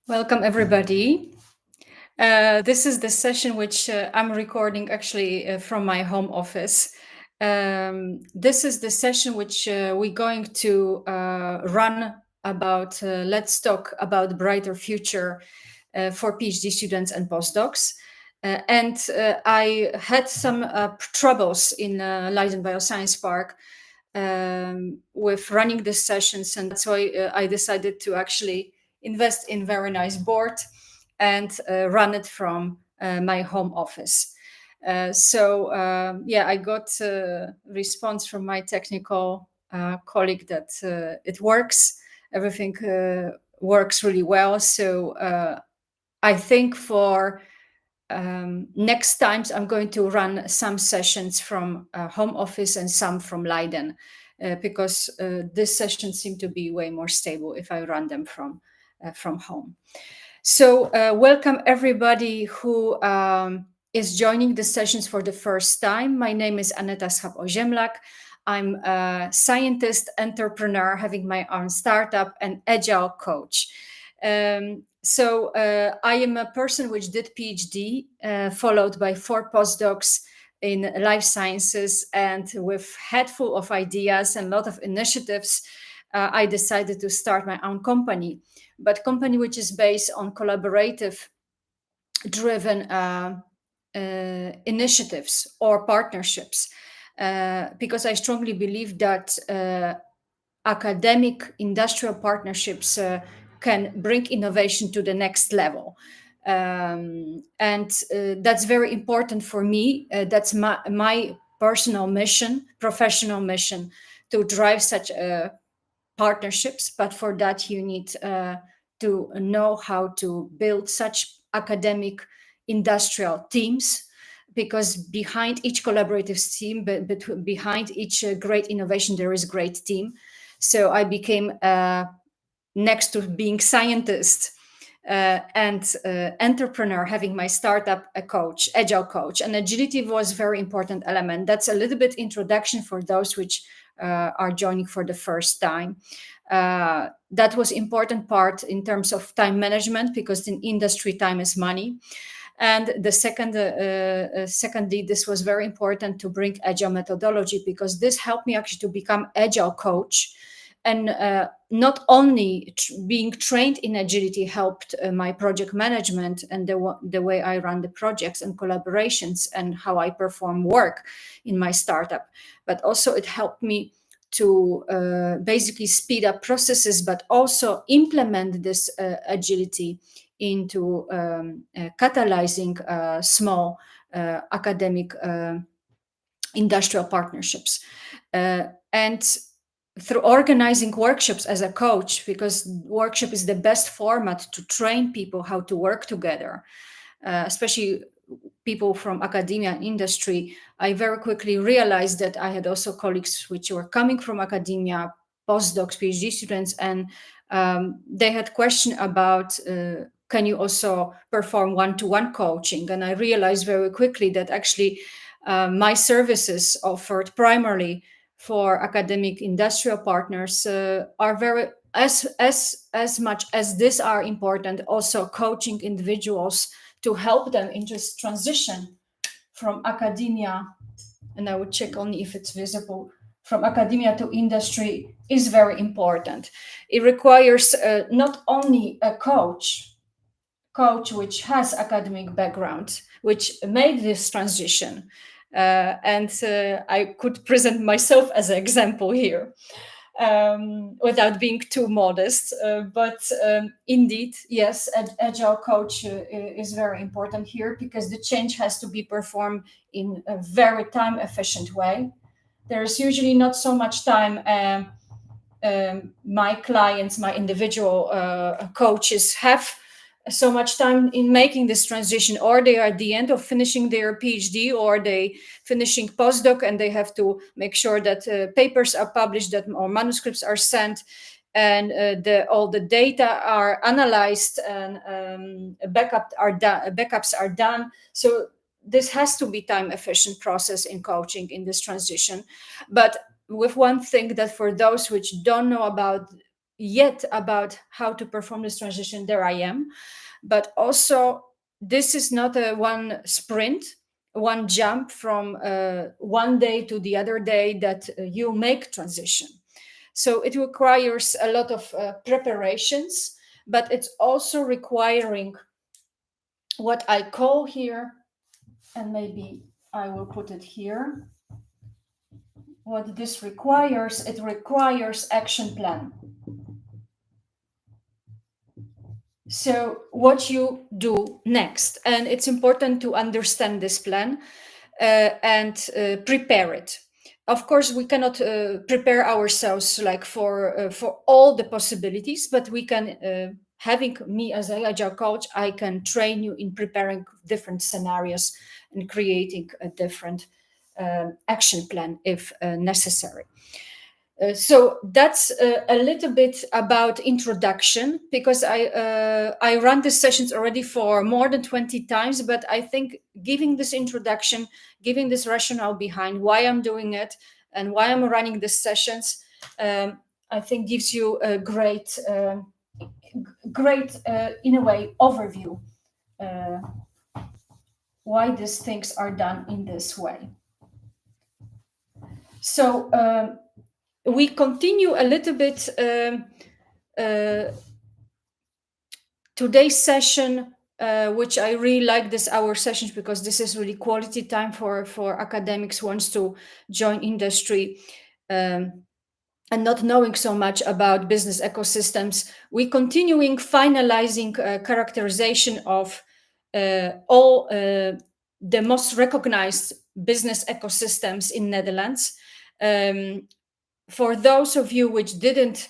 Welcome, everybody. This is the session which I'm recording actually from my home office. This is the session which we're going to run about, let's talk about brighter future for PhD students and postdocs. I had some troubles in Leiden Bioscience Park with running the sessions, and that's why I decided to actually invest in very nice board and run it from my home office. I got a response from my technical colleague that it works. Everything works really well. I think for next times I'm going to run some sessions from home office and some from Leiden because this session seem to be way more stable if I run them from home. So welcome everybody who is joining the sessions for the first time. My name is Schaap-Oziemlak. I'm a scientist, entrepreneur, having my own startup and agile coach. I am a person which did PhD, followed by 4 postdocs in life sciences, and with head full of ideas and a lot of initiatives, I decided to start my own company, but company which is based on collaborative driven initiatives or partnerships, because I strongly believe that academic industrial partnerships can bring innovation to the next level. That's very important for me. That's my personal mission, professional mission, to drive such partnerships. But for that, you need to know how to build such academic industrial teams, because behind each collaborative team, but behind each great innovation, there is great team. So I became, next to being scientist and entrepreneur, having my startup, a coach, agile coach. And agility was a very important element. That's a little bit introduction for those which are joining for the first time. That was important part in terms of time management, because in industry, time is money. And the secondly, this was very important to bring agile methodology, because this helped me actually to become agile coach. And not only being trained in agility helped my project management and the way I run the projects and collaborations and how I perform work in my startup, but also it helped me to basically speed up processes, but also implement this agility into catalyzing small academic industrial partnerships. And through organizing workshops as a coach, because workshop is the best format to train people how to work together, especially people from academia and industry, I very quickly realized that I had also colleagues which were coming from academia, postdocs, PhD students, and they had question about can you also perform one-to-one coaching? And I realized very quickly that actually my services offered primarily for academic industrial partners are very as much as this are important, also coaching individuals to help them in this transition from academia, and I would check only if it's visible, from academia to industry is very important. It requires not only a coach which has academic background, which made this transition. I could present myself as an example here, without being too modest. But indeed, yes, agile coach is very important here, because the change has to be performed in a very time efficient way. There's usually not so much time. My clients, my individual coaches have so much time in making this transition, or they are at the end of finishing their PhD, or they finishing postdoc, and they have to make sure that papers are published, that or manuscripts are sent, and all the data are analyzed, and backups are done. So this has to be time efficient process in coaching in this transition. But with one thing, that for those which don't know about yet about how to perform this transition, there I am. But also, this is not a one sprint, one jump from one day to the other day that you make transition. So it requires a lot of preparations, but it's also requiring what I call here, and maybe I will put it here. What this requires, it requires action plan. So what you do next, and it's important to understand this plan and prepare it. Of course, we cannot prepare ourselves like for all the possibilities, but we can. Having me as an agile coach, I can train you in preparing different scenarios and creating a different action plan if necessary. So that's a little bit about introduction, because I run these sessions already for more than 20 times, but I think giving this introduction, giving this rationale behind why I'm doing it and why I'm running these sessions, I think gives you a great in a way overview why these things are done in this way. So we continue a little bit today's session, which I really like this hour sessions, because this is really quality time for academics who wants to join industry and not knowing so much about business ecosystems. We continuing finalizing characterization of all the most recognized business ecosystems in Netherlands. For those of you which didn't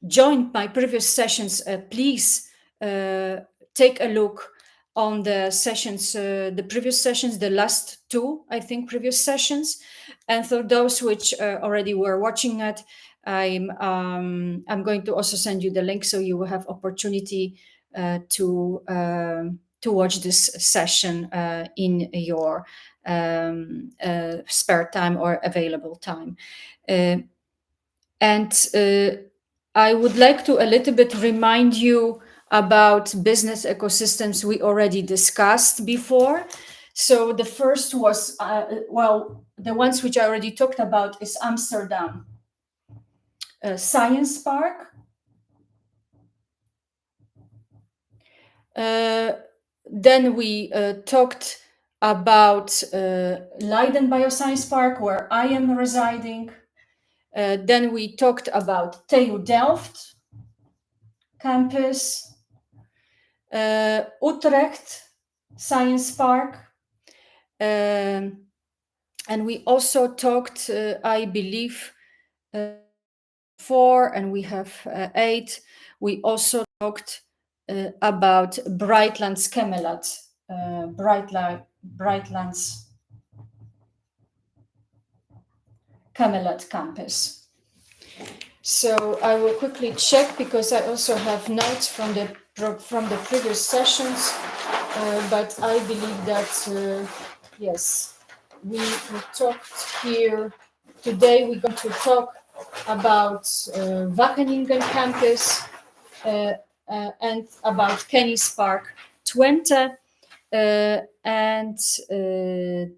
join my previous sessions, please take a look on the sessions, the previous sessions, the last two, I think, previous sessions. And for those which already were watching it, I'm going to also send you the link, so you will have opportunity to watch this session in your spare time or available time. And I would like to a little bit remind you about business ecosystems we already discussed before. So the first was, the ones which I already talked about is Amsterdam Science Park. Then we talked about Leiden Bioscience Park, where I am residing. Then we talked about TU Delft campus, Utrecht Science Park, and we also talked, I believe, 4, and we have 8. We also talked about Brightlands Camelot, Brightlands Camelot campus. So I will quickly check, because I also have notes from the previous sessions, but I believe that yes, we talked here today. We're going to talk about Wageningen campus and about Kenny's Park Twente, and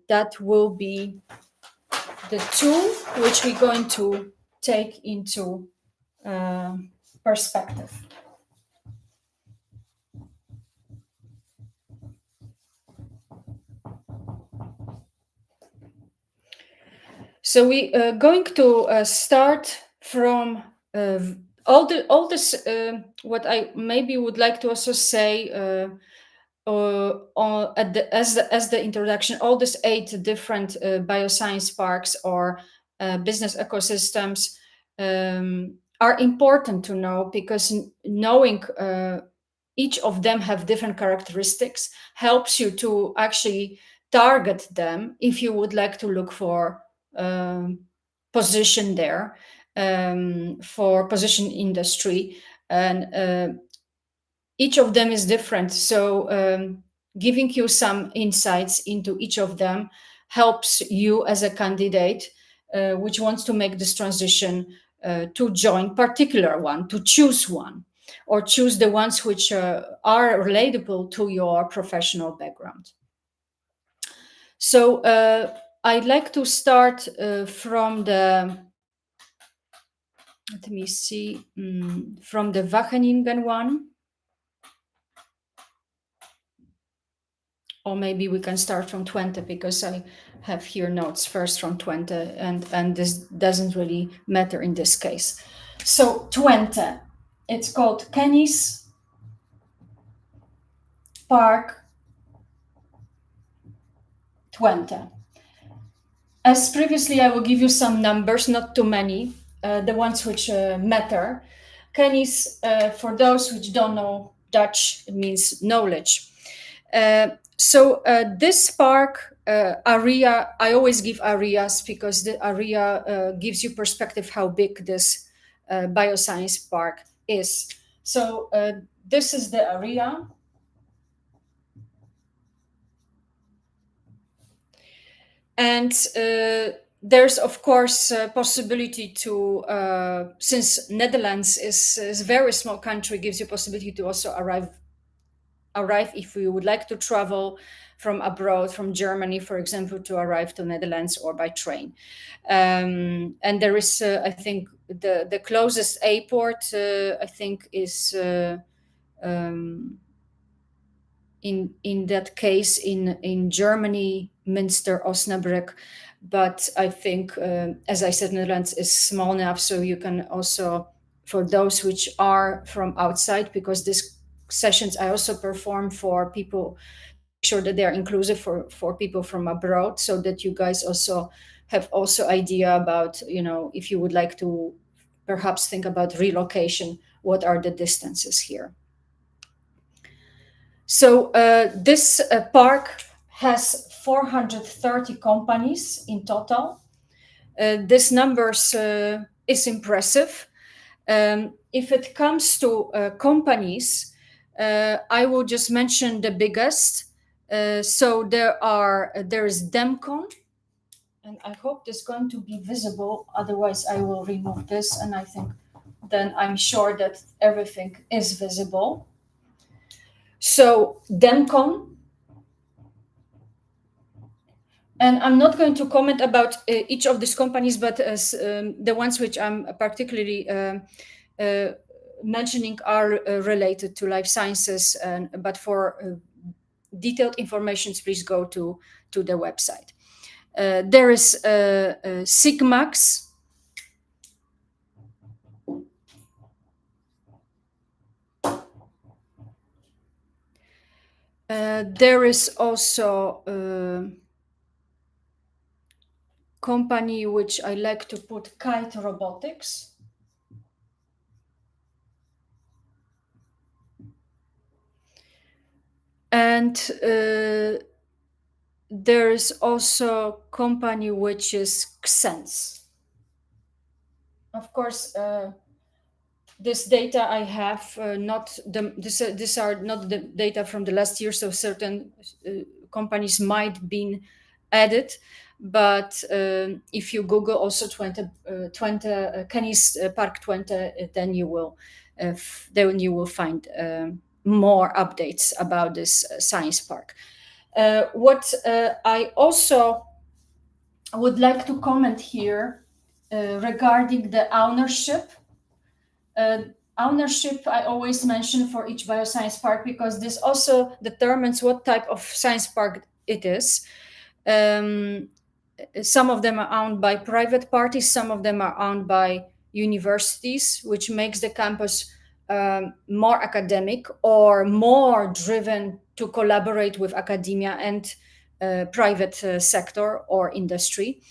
that will be the two which we're going to take into perspective. So we are going to start from all this. What I maybe would like to also say as the introduction, all these 8 different bioscience parks or business ecosystems are important to know, because knowing each of them have different characteristics helps you to actually target them if you would like to look for position there, for position industry. And each of them is different, so giving you some insights into each of them helps you as a candidate which wants to make this transition to join particular one, to choose one, or choose the ones which are relatable to your professional background. So I'd like to start from the, let me see, from the Wageningen one. Or maybe we can start from Twente, because I have here notes first from Twente, and this doesn't really matter in this case. So Twente, it's called Kenny's Park Twente. As previously, I will give you some numbers, not too many, the ones which matter. Kenny's, for those which don't know Dutch, it means knowledge. So this park area, I always give areas because the area gives you perspective how big this bioscience park is. So this is the area. And there's of course a possibility to, since Netherlands is a very small country, gives you possibility to also arrive if you would like to travel from abroad, from Germany, for example, to arrive to Netherlands, or by train. And there is, I think, the closest airport, I think, is in that case in Germany, Münster, Osnabrück. But I think, as I said, Netherlands is small enough, so you can also, for those which are from outside, because these sessions I also perform for people, make sure that they are inclusive for people from abroad, so that you guys also have also idea about, if you would like to perhaps think about relocation, what are the distances here. So this park has 430 companies in total. This numbers is impressive. If it comes to companies, I will just mention the biggest. So there is Demcon, and I hope this is going to be visible. Otherwise, I will remove this, and I think then I'm sure that everything is visible. So Demcon, and I'm not going to comment about each of these companies, but as the ones which I'm particularly mentioning are related to life sciences. But for detailed information, please go to the website. There is Sigmax. There is also a company which I like to put, Kite Robotics. And there is also a company which is Xense. Of course, this data I have, these are not the data from the last year, so certain companies might be added. But if you Google also Kenny's Park Twente, then you will find more updates about this science park. What I also would like to comment here regarding the ownership. Ownership I always mention for each bioscience park, because this also determines what type of science park it is. Some of them are owned by private parties, some of them are owned by universities, which makes the campus more academic or more driven to collaborate with academia and private sector or industry.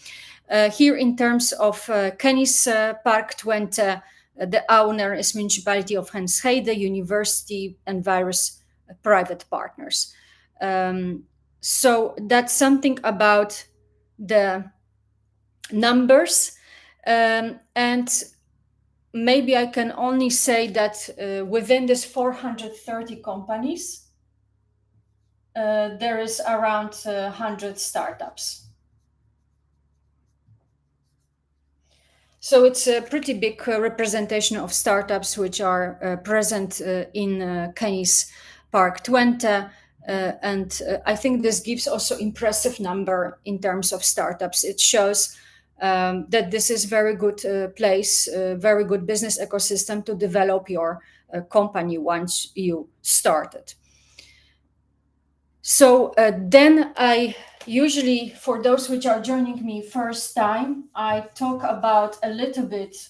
Here, in terms of Kenny's Park Twente, the owner is Municipality of Enschede, university, and various private partners. So that's something about the numbers. And maybe I can only say that within this 430 companies, there is around 100 startups. So it's a pretty big representation of startups which are present in Keynes Park Twente. And I think this gives also impressive number in terms of startups. It shows that this is very good place, very good business ecosystem to develop your company once you start it. So then I usually, for those which are joining me first time, I talk about a little bit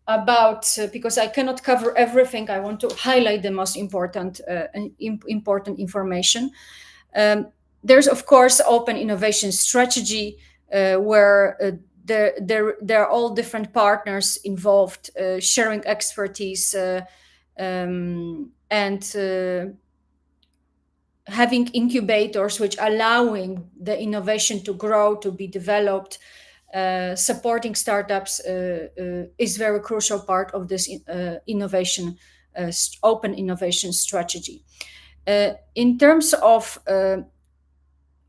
about because I cannot cover everything. I want to highlight the most important important information. Um, there's of course open innovation strategy where there are all different partners involved, sharing expertise and having incubators which allowing the innovation to grow, to be developed. Supporting startups is very crucial part of this innovation, open innovation strategy. In terms of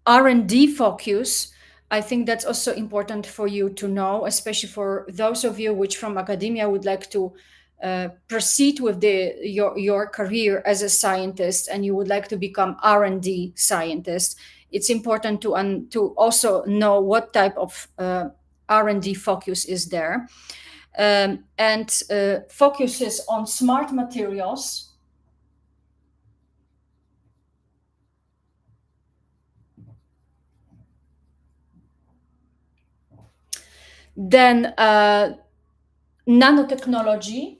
R&D focus, I think that's also important for you to know, especially for those of you which from academia would like to proceed with your career as a scientist and you would like to become R&D scientist. It's important to also know what type of R&D focus is there, and focuses on smart materials. Then nanotechnology,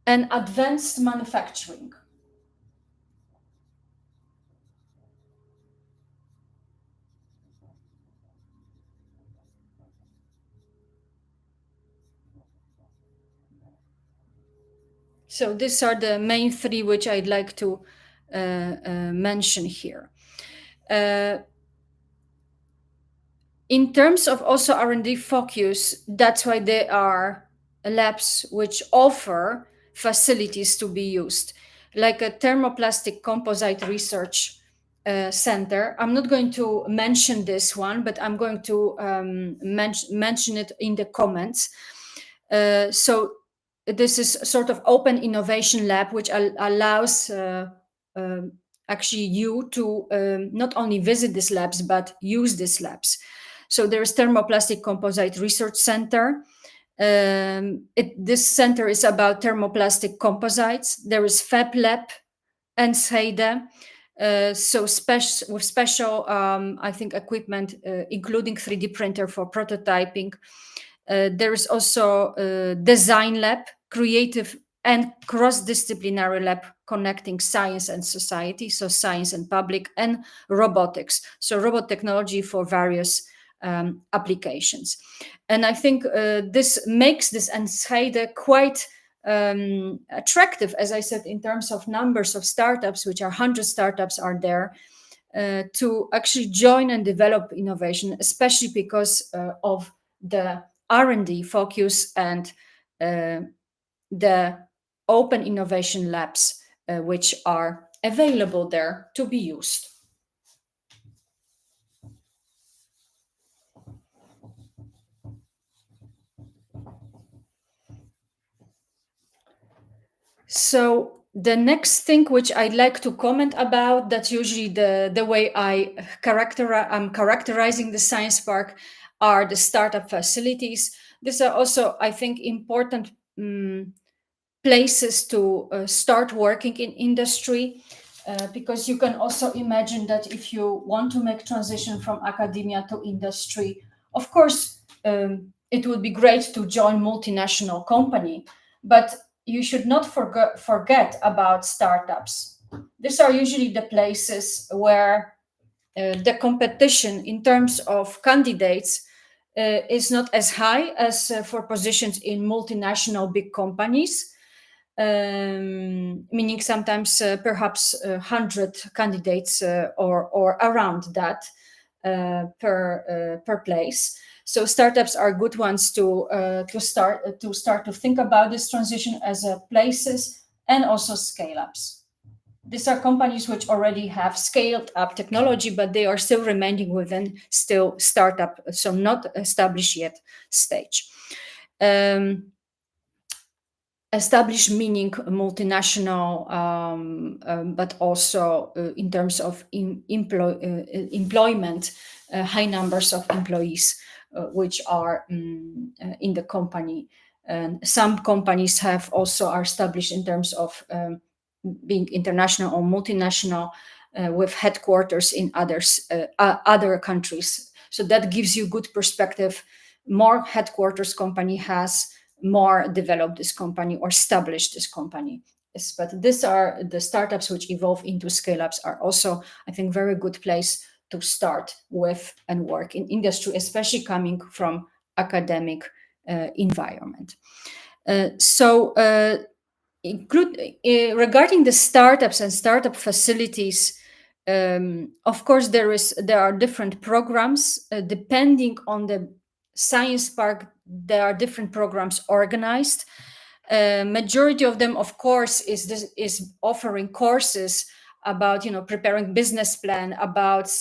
and advanced manufacturing. So these are the main three which I'd like to mention here. Uh, in terms of also R&D focus, that's why there are labs which offer facilities to be used, like a thermoplastic composite research center. I'm not going to mention this one, but I'm going to mention it in the comments. So this is sort of open innovation lab, which allows um actually you to not only visit these labs, but use these labs. So there is Thermoplastic Composite Research Center. This center is about thermoplastic composites. There is Fab Lab and Scheide. With special, I think, equipment, including 3D printer for prototyping. There is also a design lab, creative and cross-disciplinary lab connecting science and society, so science and public, and robotics, so robot technology for various applications. And I think this makes this Enschede quite attractive, as I said, in terms of numbers of startups, which are 100 startups are there, to actually join and develop innovation, especially because of the R&D focus and the open innovation labs which are available there to be used. So the next thing which I'd like to comment about, that's usually the way I'm characterizing the science park, are the startup facilities. These are also, I think, important places to start working in industry, because you can also imagine that if you want to make transition from academia to industry, of course, it would be great to join multinational company, but you should not forget about startups. These are usually the places where the competition in terms of candidates is not as high as for positions in multinational big companies, meaning sometimes perhaps 100 candidates or around that per place. So startups are good ones to start to think about this transition as a places, and also scale ups. these are companies which already have scaled up technology, but they are still remaining within still startup, so not established yet stage. Um, Established meaning multinational, but also in terms of employment, high numbers of employees which are in the company. And some companies have also are established in terms of being international or multinational with headquarters in other countries. So that gives you good perspective. More headquarters company has, more developed this company or established this company. Yes, but these are the startups which evolve into scale ups are also, I think, very good place to start with and work in industry, especially coming from academic environment. Include regarding the startups and startup facilities. Of course, there are different programs depending on the science park. There are different programs organized. Majority of them, of course, is offering courses about preparing business plan, about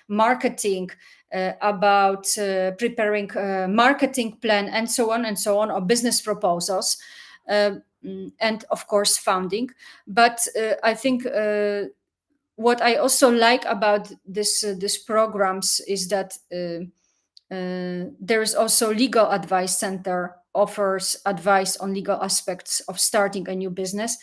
marketing, about preparing marketing plan, and so on and so on, or business proposals. Uh, and of course funding. But I think what I also like about this programs is that there is also legal advice center offers advice on legal aspects of starting a new business,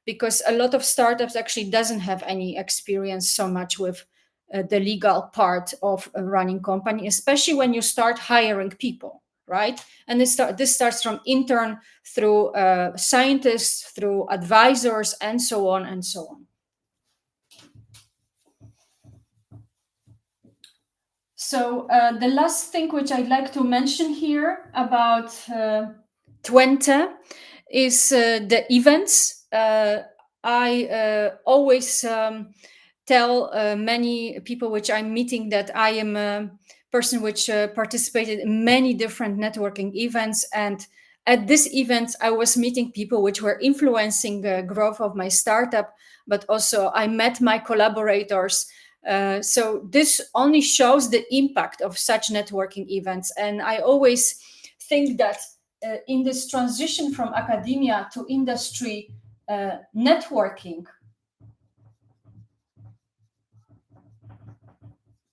because a lot of startups actually doesn't have any experience so much with the legal part of a running company, especially when you start hiring people, right? And this starts from intern through scientists, through advisors, and so on and so on. So the last thing which I'd like to mention here about Twente is the events. I always tell many people which I'm meeting that I am a person which participated in many different networking events, and at this event I was meeting people which were influencing the growth of my startup, but also I met my collaborators. So this only shows the impact of such networking events. And I always think that in this transition from academia to industry, networking,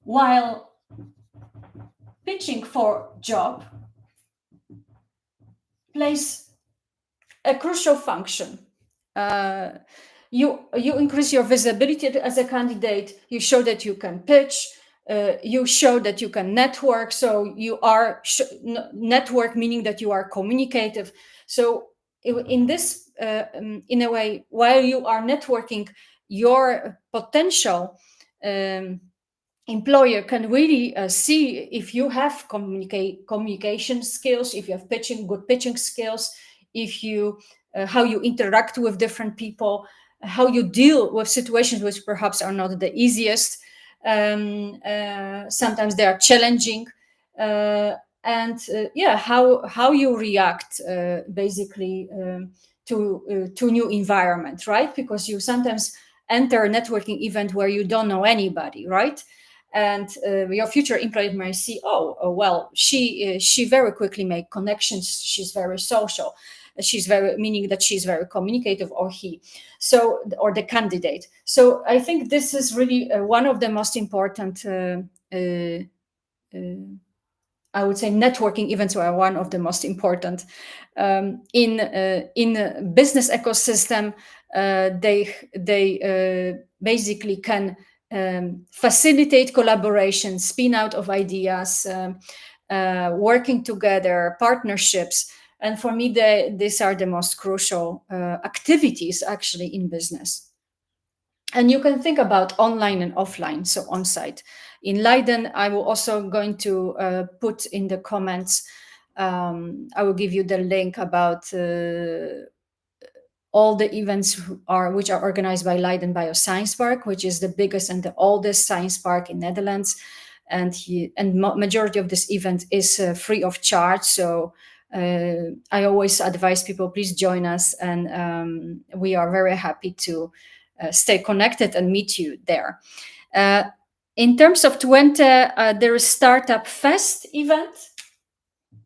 while pitching for job, plays a crucial function. Uh, you increase your visibility as a candidate. You show that you can pitch. You show that you can network. So you are network, meaning that you are communicative. So in this, in a way, while you are networking, your potential employer can really see if you have communication skills, if you have good pitching skills, if you how you interact with different people, how you deal with situations which perhaps are not the easiest. Sometimes they are challenging, and yeah, how you react basically to new environment, right? Because you sometimes enter a networking event where you don't know anybody, right? And your future employer may see, oh well, she very quickly make connections, she's very social, she's very, meaning that she's very communicative, or he, so, or the candidate. So I think this is really one of the most important I would say networking events are one of the most important in a business ecosystem. They basically can facilitate collaboration, spin out of ideas, working together, partnerships. And for me, these are the most crucial activities actually in business. And you can think about online and offline, so on site. In Leiden, I will also going to put in the comments, I will give you the link about all the events which are organized by Leiden Bioscience Park, which is the biggest and the oldest science park in Netherlands. And majority of this event is free of charge. So I always advise people, please join us. And we are very happy to stay connected and meet you there. In terms of Twente, there is Startup Fest event.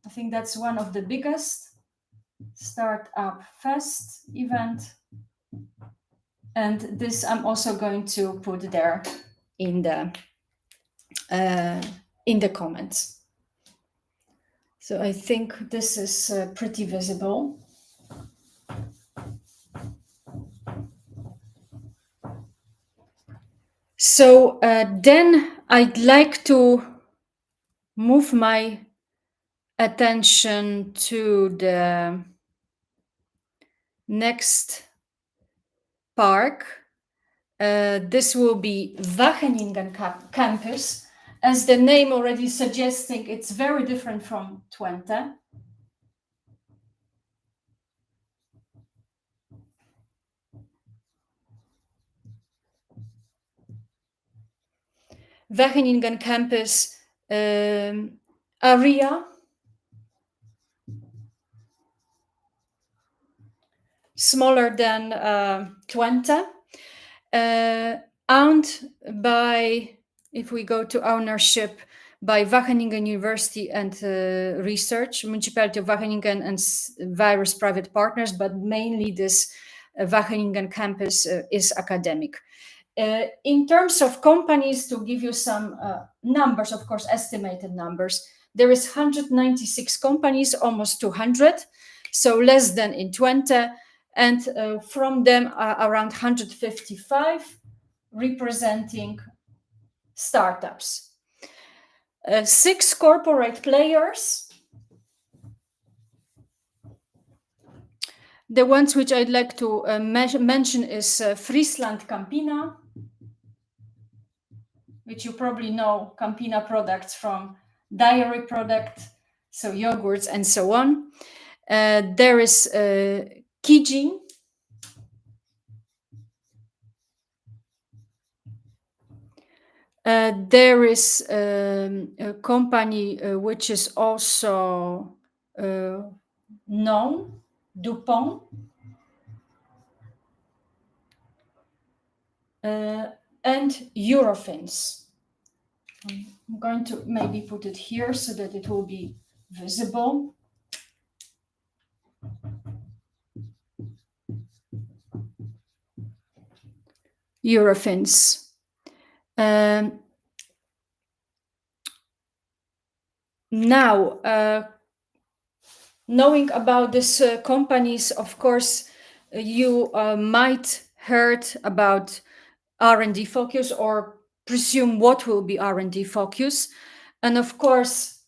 I think that's one of the biggest Startup Fest event. And this I'm also going to put there in the comments. So I think this is pretty visible. So then I'd like to move my attention to the next park. This will be Wageningen campus. As the name already suggesting, it's very different from Twente. Wageningen campus area, smaller than Twente, owned by, if we go to ownership, by Wageningen University and Research, Municipality of Wageningen and various private partners, but mainly this Wageningen campus is academic. In terms of companies, to give you some numbers, of course, estimated numbers, there is 196 companies, almost 200, so less than in Twente, and from them around 155 representing startups. 6 corporate players. The ones which I'd like to mention is Friesland Campina, which you probably know, Campina products from dairy product, so yogurts and so on. There is Kijing. There is a company which is also known, Dupont. And Eurofins. I'm going to maybe put it here so that it will be visible. Eurofins. Now, knowing about these companies, of course, you might heard about R&D focus or presume what will be R&D focus. And of course,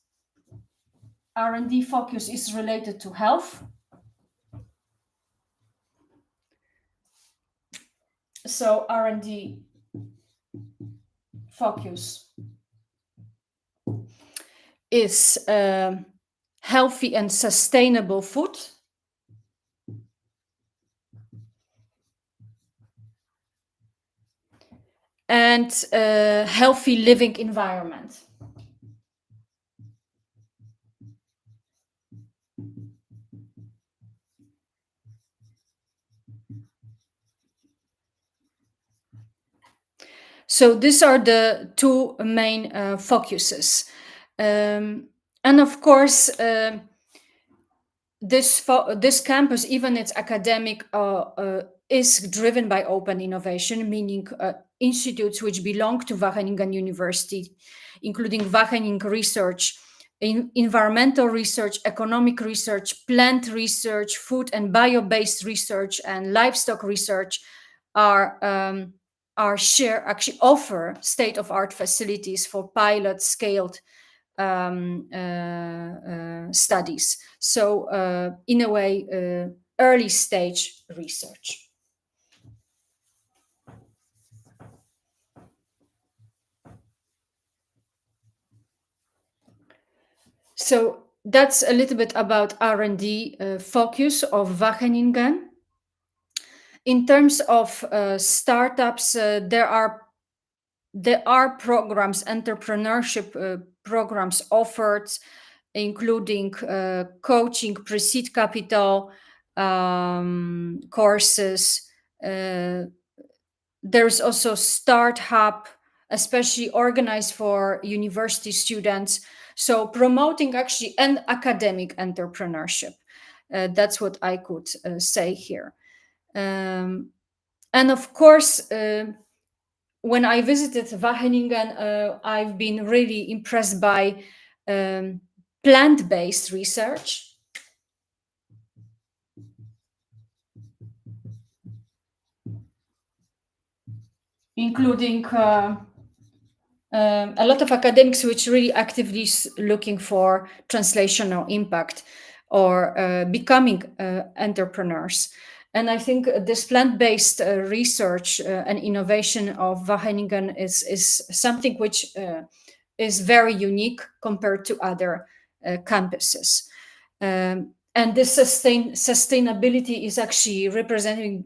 R&D focus is related to health. So R&D focus is healthy and sustainable food. And healthy living environment. So these are the 2 main focuses. And of course, this campus, even its academic, is driven by open innovation, meaning institutes which belong to Wageningen University, including Wageningen Research, environmental research, economic research, plant research, food and bio-based research, and livestock research actually offer state-of-art facilities for pilot scaled studies. So in a way, early stage research. So that's a little bit about R&D focus of Wageningen. In terms of startups, there are programs, entrepreneurship programs offered, including coaching, pre-seed capital courses, there's also Start Hub, especially organized for university students. So promoting actually and academic entrepreneurship. That's what I could say here. Um, and of course, when I visited Wageningen, I've been really impressed by um, plant-based research, including a lot of academics which really actively looking for translational impact or becoming entrepreneurs. And I think this plant-based research and innovation of Wageningen is something which is very unique compared to other campuses. And this sustainability is actually represented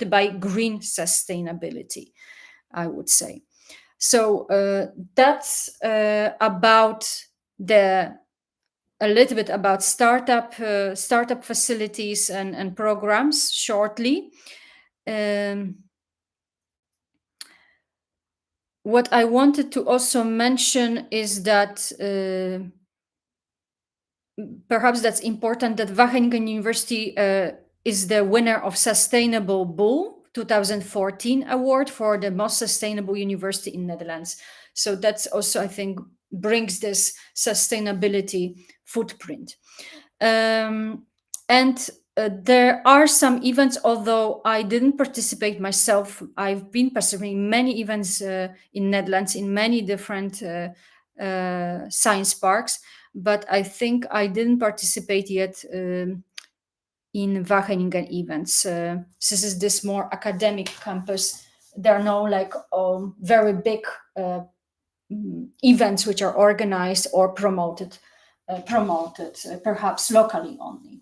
by green sustainability, I would say. So that's about the a little bit about startup facilities and programs shortly. Um, what I wanted to also mention is that perhaps that's important that Wageningen University is the winner of Sustainable Bull 2014 award for the most sustainable university in Netherlands. So that's also, I think, brings this sustainability footprint. And there are some events, although I didn't participate myself. I've been participating in many events in Netherlands in many different science parks, but I think I didn't participate yet in Wageningen events. This is this more academic campus. There are no like very big events which are organized or promoted perhaps locally only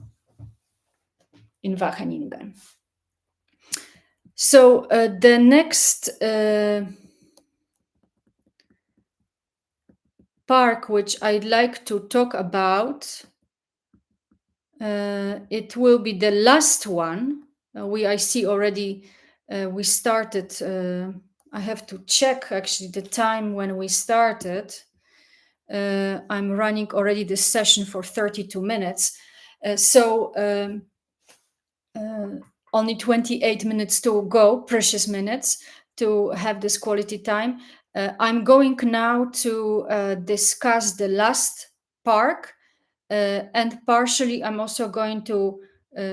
in Wageningen. So the next park which I'd like to talk about, it will be the last one. I see already we started. I have to check actually the time when we started. I'm running already this session for 32 minutes. Only 28 minutes to go, precious minutes to have this quality time. I'm going now to discuss the last park, and partially I'm also going to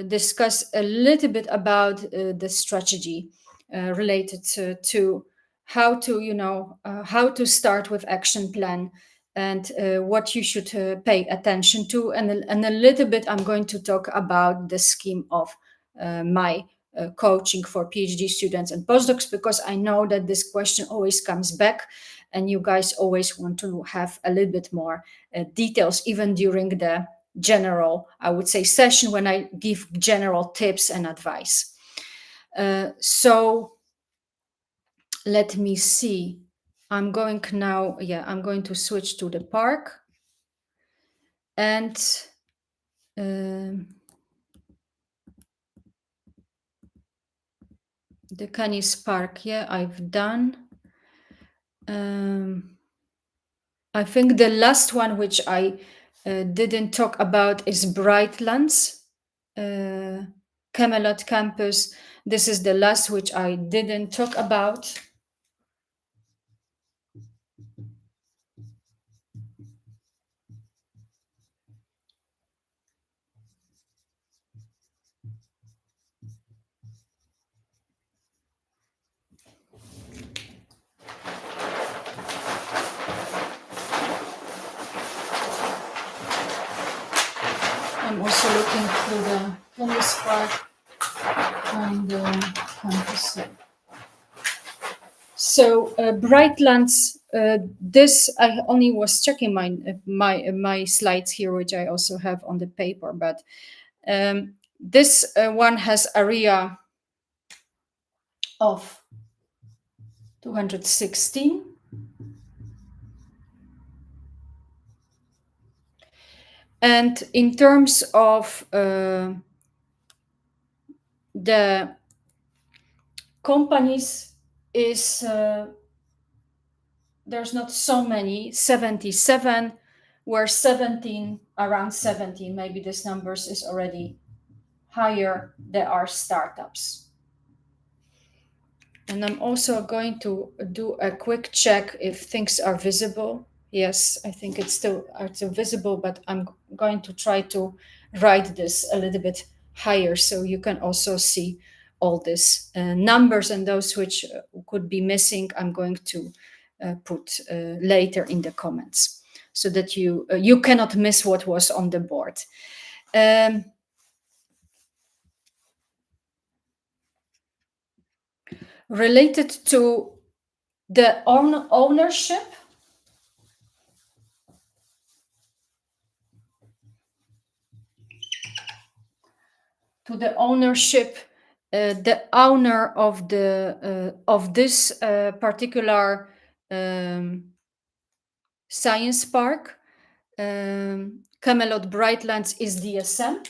discuss a little bit about the strategy related to how to, how to start with action plan and what you should pay attention to. And a little bit, I'm going to talk about the scheme of my coaching for PhD students and postdocs, because I know that this question always comes back and you guys always want to have a little bit more details, even during the general, I would say, session when I give general tips and advice. So let me see. I'm going now, I'm going to switch to the park. And the Canis Park, I've done. I think the last one which I didn't talk about is Brightlands, Camelot campus. This is the last which I didn't talk about. I'm also looking through the Canis Park and the campus. So Brightlands. This I only was checking my slides here, which I also have on the paper. But this one has area of 216. And in terms of the companies is there's not so many, 77, where 17, around 17, maybe this numbers is already higher, there are startups. And I'm also going to do a quick check if things are visible. Yes, I think it's still visible, but I'm going to try to write this a little bit higher so you can also see all these numbers, and those which could be missing, I'm going to put later in the comments so that you cannot miss what was on the board. Um, Related to the ownership, the owner of this particular um, science park, Camelot Brightlands, is DSM.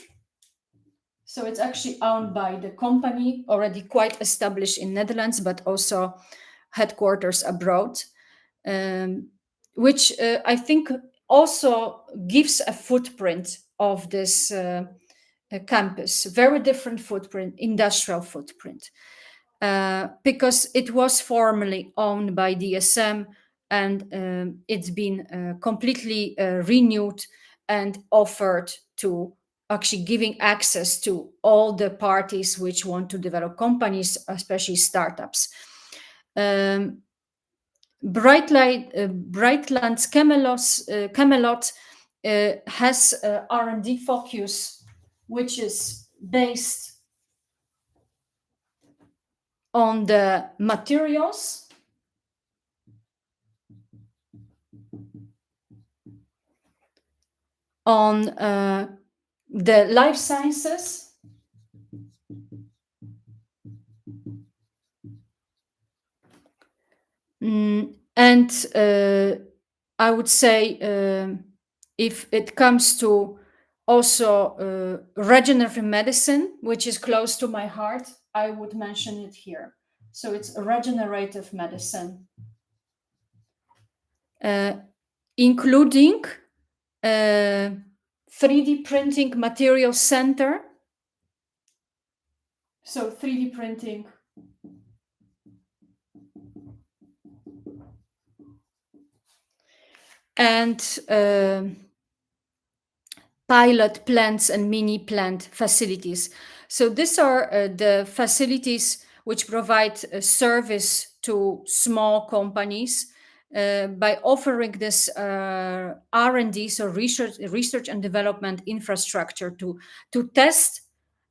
So it's actually owned by the company, already quite established in Netherlands, but also headquarters abroad, um, which I think also gives a footprint of this campus, very different footprint, industrial footprint, because it was formerly owned by DSM, and it's been completely renewed and offered to actually giving access to all the parties which want to develop companies, especially startups. Um, Brightlands Camelot has a R&D focus, which is based on the materials, on the life sciences, and I would say if it comes to also regenerative medicine, which is close to my heart, I would mention it here. So it's regenerative medicine, uh, including 3D printing material center. So 3D printing and pilot plants and mini plant facilities. So these are the facilities which provide service to small companies by offering this R&D, so research and development infrastructure to test,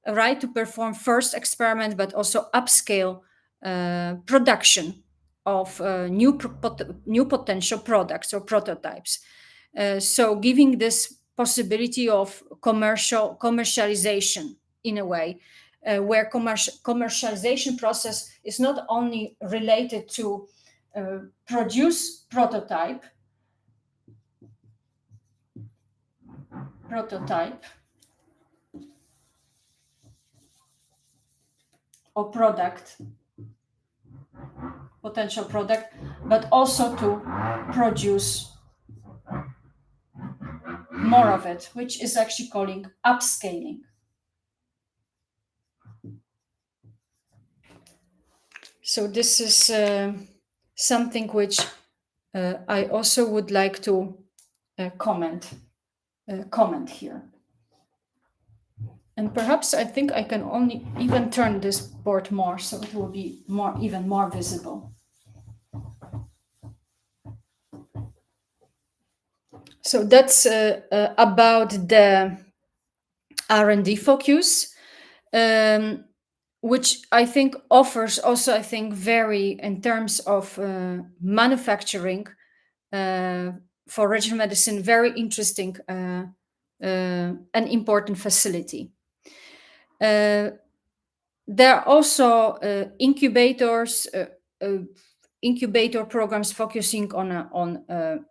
right, to perform first experiment, but also upscale production of new potential products or prototypes. So giving this possibility of commercialization in a way, where commercialization process is not only related to produce prototype or product, potential product, but also to produce more of it, which is actually calling upscaling. So this is something which I also would like to comment here. And perhaps I think I can only even turn this board more so it will be even more visible. So that's about the R&D focus, which I think offers also, I think, very in terms of manufacturing for regenerative medicine, very interesting and important facility. There are also incubator programs focusing on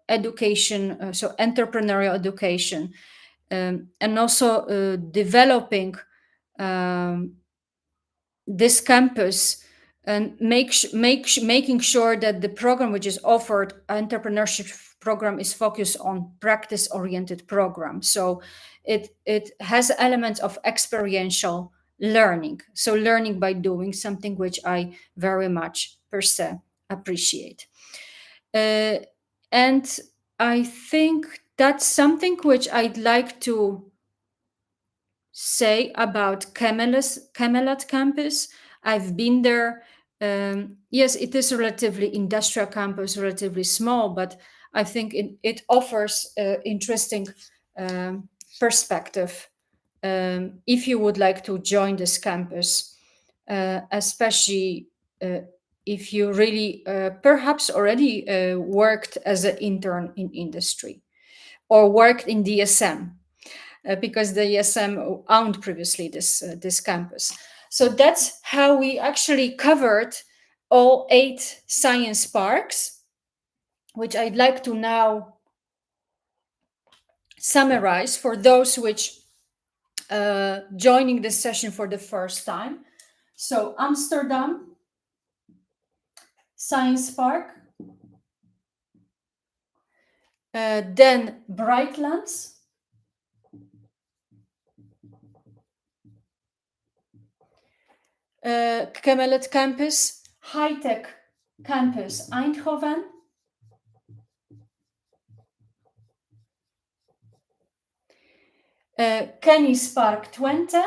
education, so entrepreneurial education, and also developing this campus and making sure that the program which is offered, entrepreneurship program, is focused on practice oriented program. So it has elements of experiential learning, so learning by doing, something which I very much per se appreciate. uh, and I think that's something which I'd like to say about Camelot campus. I've been there. Yes, it is a relatively industrial campus, relatively small, but I think it offers interesting um, perspective if you would like to join this campus, especially if you really perhaps already worked as an intern in industry or worked in DSM, because the ESM owned previously this campus. So that's how we actually covered all 8 science parks, which I'd like to now summarize for those which joining this session for the first time. So Amsterdam Science Park, then Brightlands, Camelot Campus, High Tech Campus Eindhoven, Kennis Park Twente,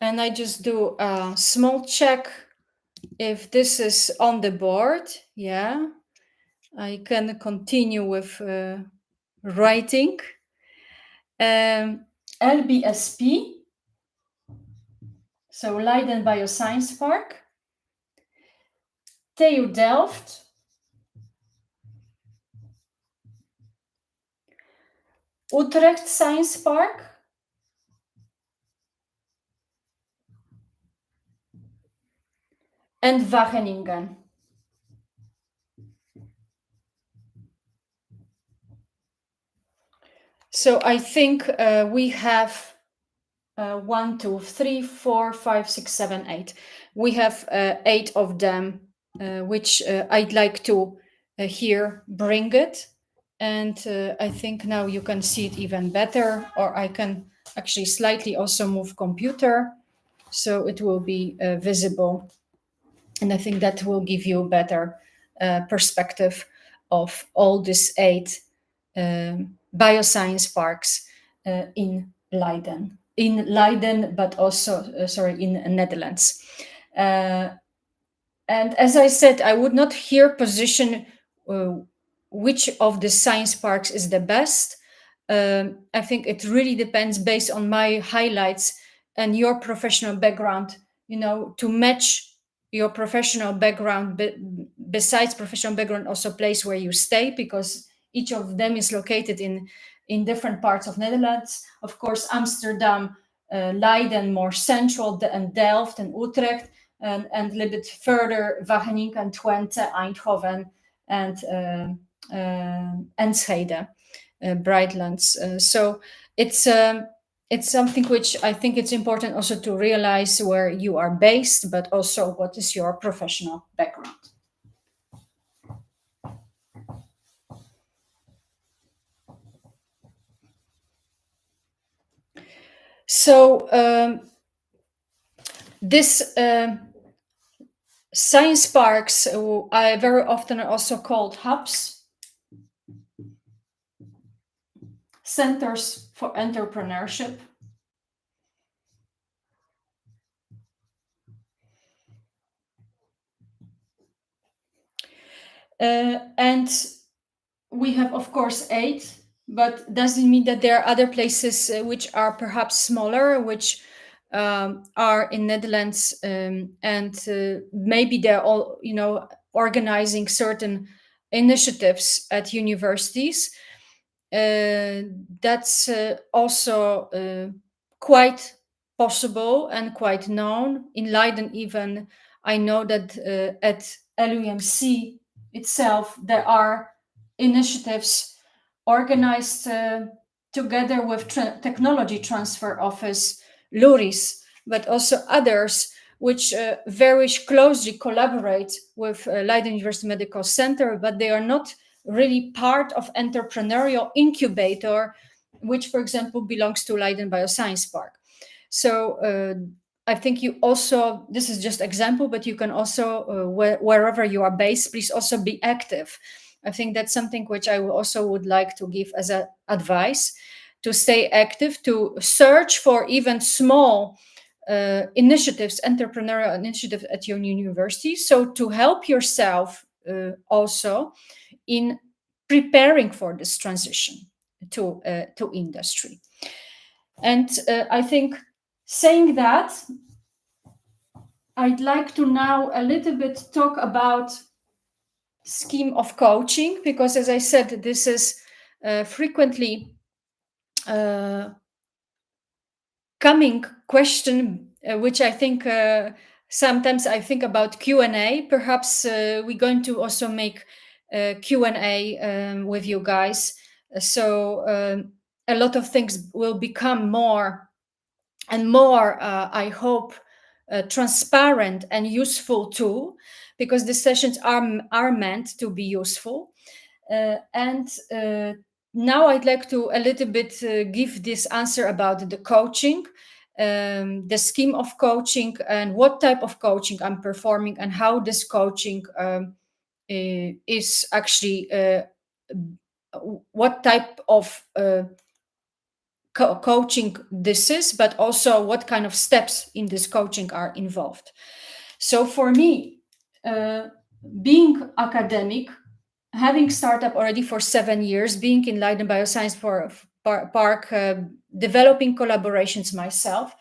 and I just do a small check if this is on the board. Yeah, I can continue with writing. LBSP, so Leiden Bioscience Park, TU Delft, Utrecht Science Park, and Wageningen. So I think we have 1, 2, 3, 4, 5, 6, 7, 8. We have 8 of them, which I'd like to here bring it. And I think now you can see it even better, or I can actually slightly also move computer so it will be visible. And I think that will give you a better perspective of all these 8 bioscience parks in Leiden, but also, in Netherlands. And as I said, I would not here position which of the science parks is the best. I think it really depends based on my highlights and your professional background, to match your professional background, besides professional background, also place where you stay, because each of them is located in different parts of Netherlands. Of course, Amsterdam, Leiden more central, and Delft and Utrecht, and a little bit further Wageningen, Twente, Eindhoven, and Enschede, Brightlands. So it's something which I think it's important also to realize where you are based, but also what is your professional background. So this science parks are very often also called hubs, centers for entrepreneurship. And we have, of course, 8, but doesn't mean that there are other places which are perhaps smaller, which are in Netherlands, and maybe they're all, organizing certain initiatives at universities. That's also quite possible and quite known. In Leiden, even, I know that at LUMC itself, there are initiatives organized together with Technology Transfer Office, LURIS, but also others, which very closely collaborate with Leiden University Medical Center, but they are not really part of entrepreneurial incubator, which, for example, belongs to Leiden Bioscience Park. So I think you also, this is just example, but you can also, wherever you are based, please also be active. I think that's something which I also would like to give as a advice, to stay active, to search for even small initiatives, entrepreneurial initiatives at your university. So to help yourself also in preparing for this transition to industry. And I think saying that, I'd like to now a little bit talk about scheme of coaching, because as I said, this is frequently coming question, which I think sometimes I think about Q&A. Perhaps we're going to also make Q&A with you guys. So a lot of things will become more and more, I hope, transparent and useful too, because the sessions are meant to be useful. And now I'd like to a little bit give this answer about the coaching, the scheme of coaching, and what type of coaching I'm performing, and how this coaching is actually what type of coaching this is, but also what kind of steps in this coaching are involved. So for me, being academic, having startup already for 7 years, being in Leiden Bioscience Park, developing collaborations myself,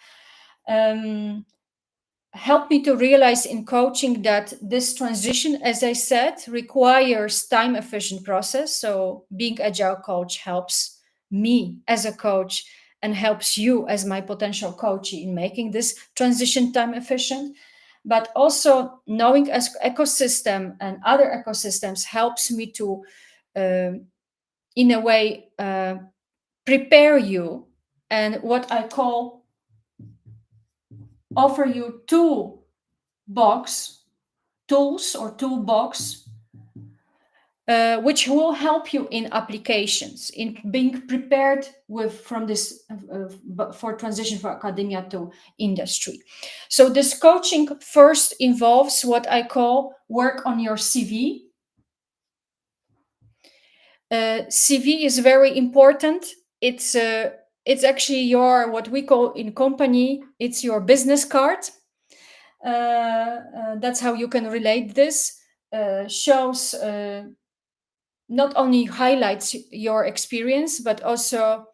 helped me to realize in coaching that this transition, as I said, requires time efficient process. So being agile coach helps me as a coach and helps you as my potential coach in making this transition time efficient. But also knowing as ecosystem and other ecosystems helps me to, in a way, prepare you, and what I call offer you tools or toolbox, which will help you in applications, in being prepared from this for transition for academia to industry. So this coaching first involves what I call work on your CV. CV is very important. It's actually your, what we call in company, it's your business card. That's how you can relate this. Shows not only highlights your experience, but also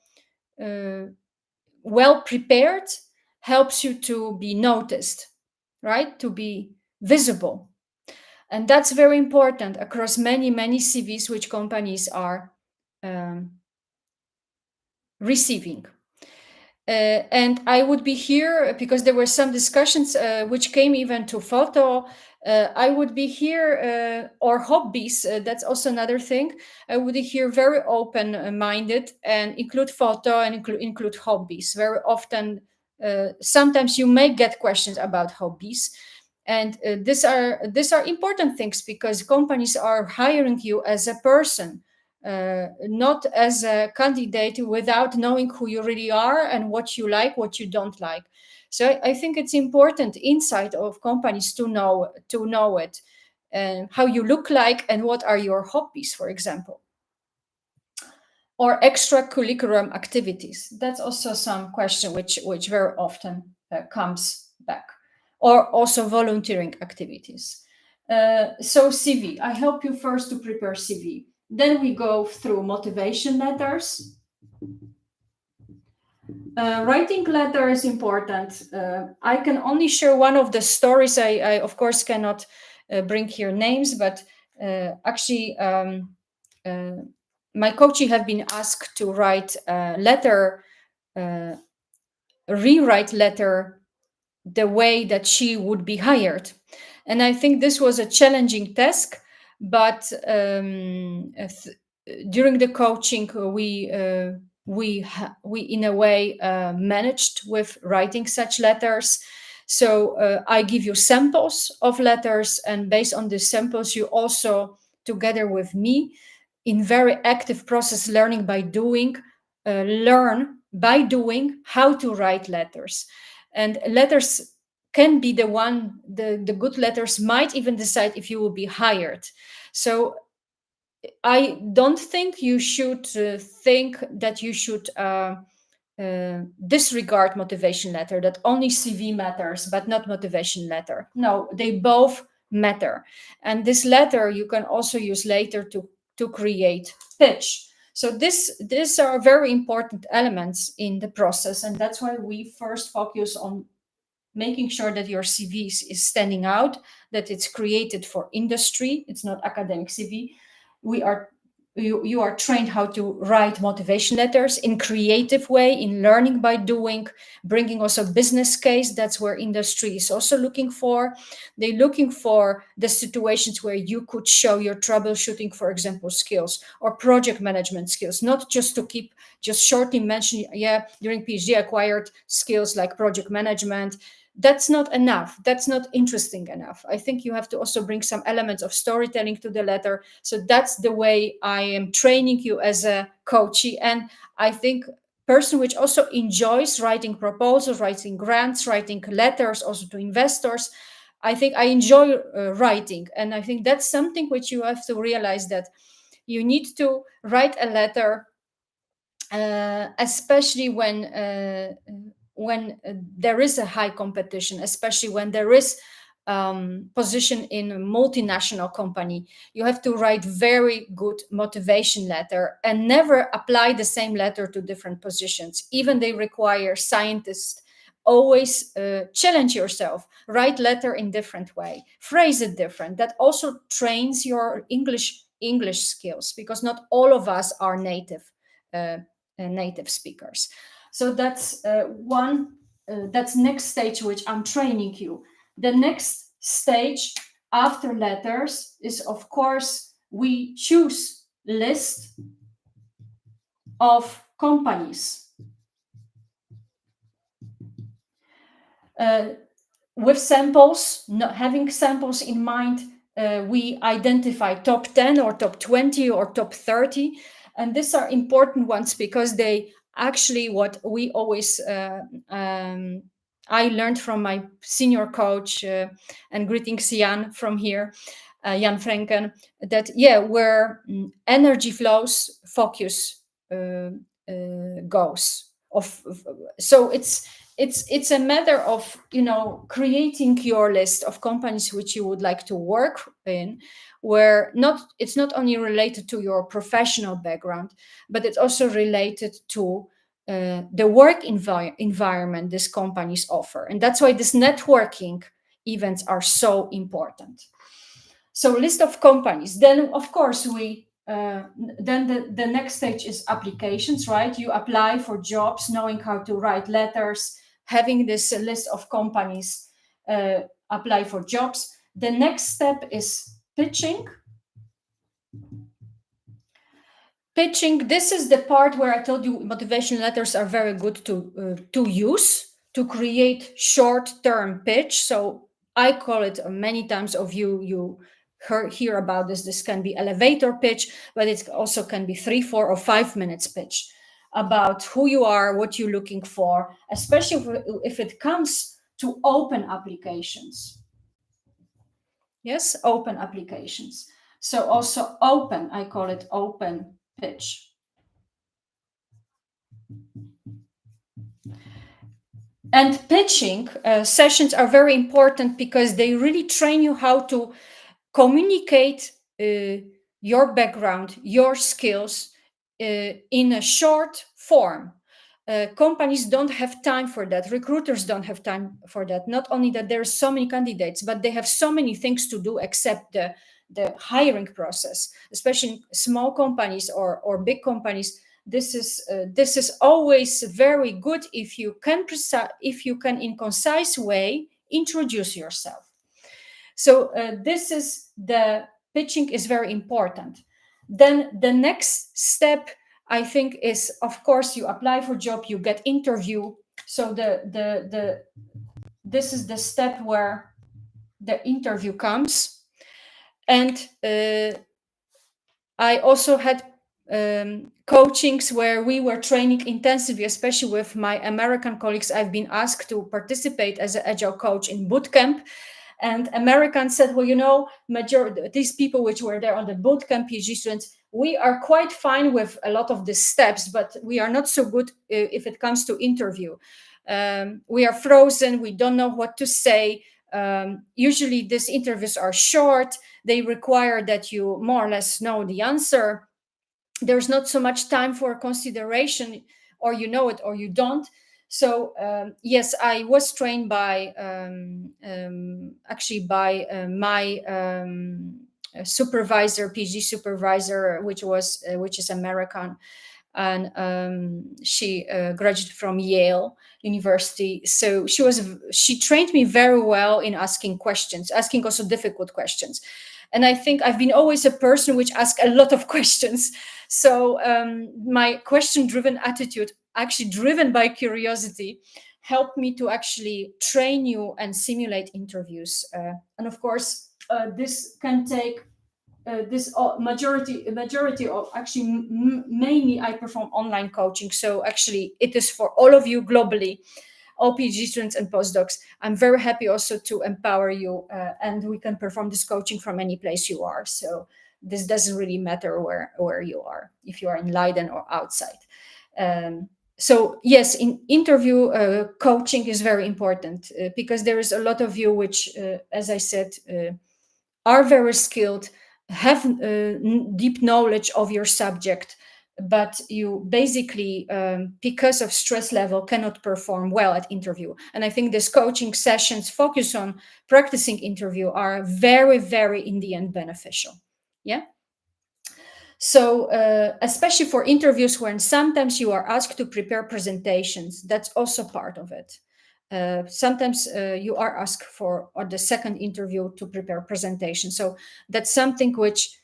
well prepared, helps you to be noticed, right? To be visible. And that's very important across many, many CVs which companies are receiving. And I would be here because there were some discussions which came even to photo. I would be here, or hobbies, that's also another thing. I would be here very open-minded and include photo and include hobbies. Very often, sometimes you may get questions about hobbies. And these are important things, because companies are hiring you as a person, not as a candidate without knowing who you really are and what you like, what you don't like. So I think it's important inside of companies to know it, and how you look like and what are your hobbies, for example, or extracurricular activities. That's also some question which very often comes back, or also volunteering activities. So CV, I help you first to prepare CV. Then we go through motivation letters. Writing letter is important. I can only share one of the stories. I of course cannot bring here names, but actually my coachee have been asked to write a letter, rewrite letter the way that she would be hired. And I think this was a challenging task, but during the coaching, we we in a way managed with writing such letters. So I give you samples of letters, and based on the samples, you also, together with me, in very active process learning by doing, learn by doing how to write letters. And letters can be the good letters might even decide if you will be hired. So I don't think you should think that you should disregard motivation letter, that only CV matters but not motivation letter. No, they both matter. And this letter you can also use later to create pitch. So these are very important elements in the process, and that's why we first focus on making sure that your CV is standing out, that it's created for industry, it's not academic CV. We are you are trained how to write motivation letters in creative way, in learning by doing, bringing also business case. That's where industry is also looking for. They're looking for the situations where you could show your troubleshooting, for example, skills or project management skills, not just to keep just shortly mention, yeah, during PhD acquired skills like project management. That's not enough. That's not interesting enough. I think you have to also bring some elements of storytelling to the letter. So that's the way I am training you as a coachee. And I think person which also enjoys writing proposals, writing grants, writing letters also to investors. I think I enjoy writing. And I think that's something which you have to realize, that you need to write a letter, especially when there is a high competition, especially when there is position in a multinational company. You have to write very good motivation letter and never apply the same letter to different positions, even they require scientists. Always challenge yourself, write letter in different way, phrase it different. That also trains your english skills, because not all of us are uh, native speakers. So that's one. That's next stage which I'm training you. The next stage after letters is, of course, we choose list of companies. Uh, with samples, not having samples in mind, we identify top 10 or top 20 or top 30. And these are important ones because they actually, what we always, I learned from my senior coach, and greetings Jan from here, Jan Franken, that, yeah, where energy flows, focus goes. So it's a matter of, creating your list of companies which you would like to work in, where not it's not only related to your professional background, but it's also related to the work environment these companies offer. And that's why these networking events are so important. So list of companies. Then of course then the next stage is applications, right? You apply for jobs, knowing how to write letters, having this list of companies, apply for jobs. The next step is pitching. Pitching, this is the part where I told you motivation letters are very good to use to create short-term pitch. So I call it, many times of you hear about this. This can be elevator pitch, but it also can be 3, 4, or 5 minutes pitch about who you are, what you're looking for, especially if it comes to open applications. Yes, open applications. So also open, I call it open pitch. And pitching sessions are very important because they really train you how to communicate your background, your skills in a short form. Companies don't have time for that. Recruiters don't have time for that. Not only that there are so many candidates, but they have so many things to do except the hiring process, especially in small companies or big companies. This is always very good if you can in concise way introduce yourself. So this is the pitching is very important. Then the next step, I think is, of course, you apply for job, you get interview. So this is the step where the interview comes. And I also had coachings where we were training intensively, especially with my American colleagues. I've been asked to participate as an agile coach in boot camp. And Americans said, well, these people which were there on the boot camp, PhD students, we are quite fine with a lot of the steps, but we are not so good if it comes to interview. We are frozen. We don't know what to say. Usually these interviews are short. They require that you more or less know the answer. There's not so much time for consideration, or you know it or you don't. So yes, I was trained by my supervisor, PhD supervisor, which is American, and she graduated from Yale University. So she trained me very well in asking questions, asking also difficult questions. And I think I've been always a person which asks a lot of questions. So my question-driven attitude, actually driven by curiosity, helped me to actually train you and simulate interviews. And of course, this can take this majority of actually mainly I perform online coaching. So actually, it is for all of you globally, all PhD students and postdocs. I'm very happy also to empower you, and we can perform this coaching from any place you are. So this doesn't really matter where you are, if you are in Leiden or outside. So yes, in interview coaching is very important because there is a lot of you which, as I said, are very skilled, have deep knowledge of your subject, but you basically, because of stress level, cannot perform well at interview. And I think these coaching sessions focus on practicing interview are very, very in the end beneficial. Yeah. So especially for interviews when sometimes you are asked to prepare presentations, that's also part of it. Sometimes you are asked for the second interview to prepare presentation. So that's something which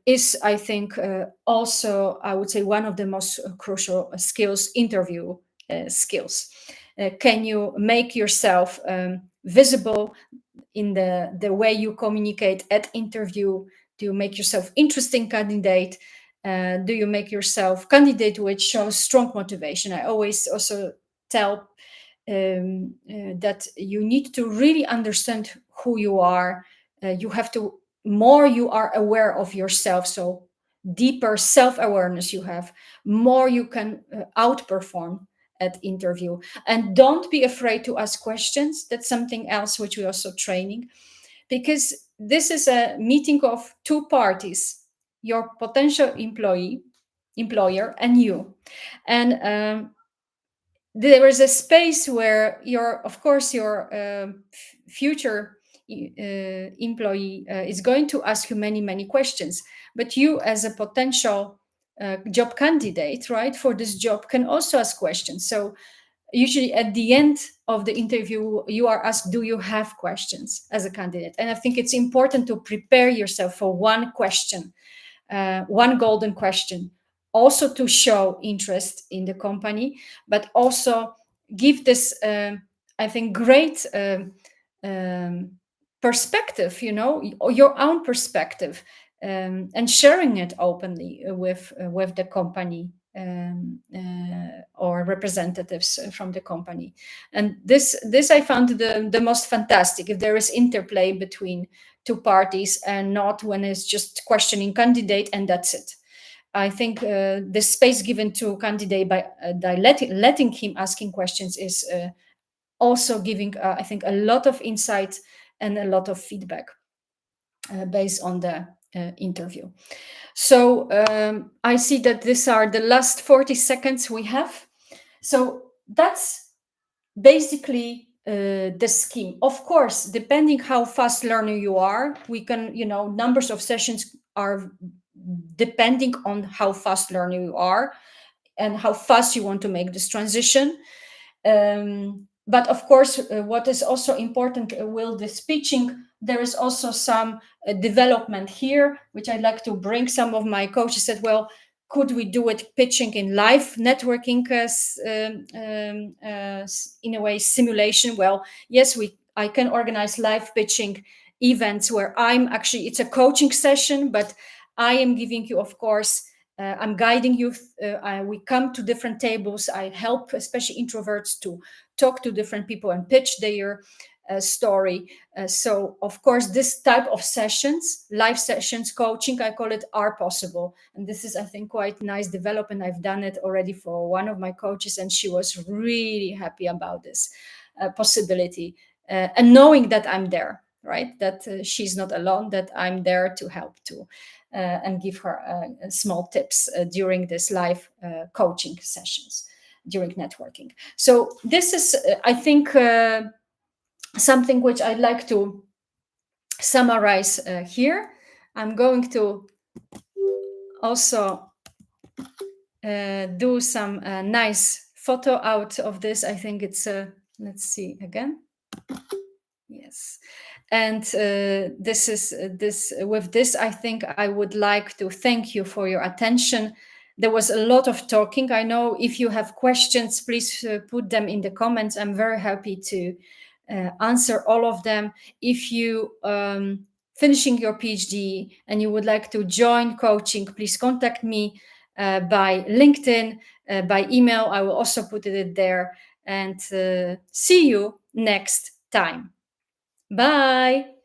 is, I think, also, I would say, one of the most crucial skills, interview skills. Can you make yourself visible in the way you communicate at interview? Do you make yourself interesting candidate? Do you make yourself candidate which shows strong motivation? I always also tell that you need to really understand who you are. You have to, more you are aware of yourself, so deeper self-awareness you have, more you can outperform at interview. And don't be afraid to ask questions. That's something else which we also training, because this is a meeting of two parties, your potential employer and you. And there is a space where of course your future employee is going to ask you many, many questions, but you as a potential job candidate, right, for this job can also ask questions. So usually at the end of the interview, you are asked, do you have questions as a candidate? And I think it's important to prepare yourself for one question, one golden question, also to show interest in the company, but also give this, I think, great perspective, your own perspective, and sharing it openly with the company, or representatives from the company. And this I found the most fantastic, if there is interplay between two parties and not when it's just questioning candidate and that's it. I think the space given to candidate by letting him asking questions is also giving, I think, a lot of insight and a lot of feedback based on the interview. So I see that these are the last 40 seconds we have. So that's basically the scheme. Of course, depending how fast learner you are, we can, numbers of sessions are depending on how fast learner you are and how fast you want to make this transition. But of course, what is also important with the speeching, there is also some development here, which I'd like to bring. Some of my coaches said, well, could we do it pitching in live networking in a way simulation? Well, yes, I can organize live pitching events where I'm actually, it's a coaching session, but I am giving you, of course, I'm guiding you. We come to different tables. I help especially introverts to talk to different people and pitch their story. So, of course, this type of sessions, live sessions, coaching, I call it, are possible. And this is, I think, quite nice development. I've done it already for one of my coaches, and she was really happy about this possibility. And knowing that I'm there, right? That she's not alone, that I'm there to help too. And give her small tips during this live coaching sessions during networking. So this is, I think, something which I'd like to summarize here. I'm going to also do some nice photo out of this. I think it's, let's see again. Yes. And this is this with this, I think I would like to thank you for your attention. There was a lot of talking. I know if you have questions, please put them in the comments. I'm very happy to answer all of them. If you finishing your PhD and you would like to join coaching, please contact me by LinkedIn, by email. I will also put it there. And see you next time. Bye.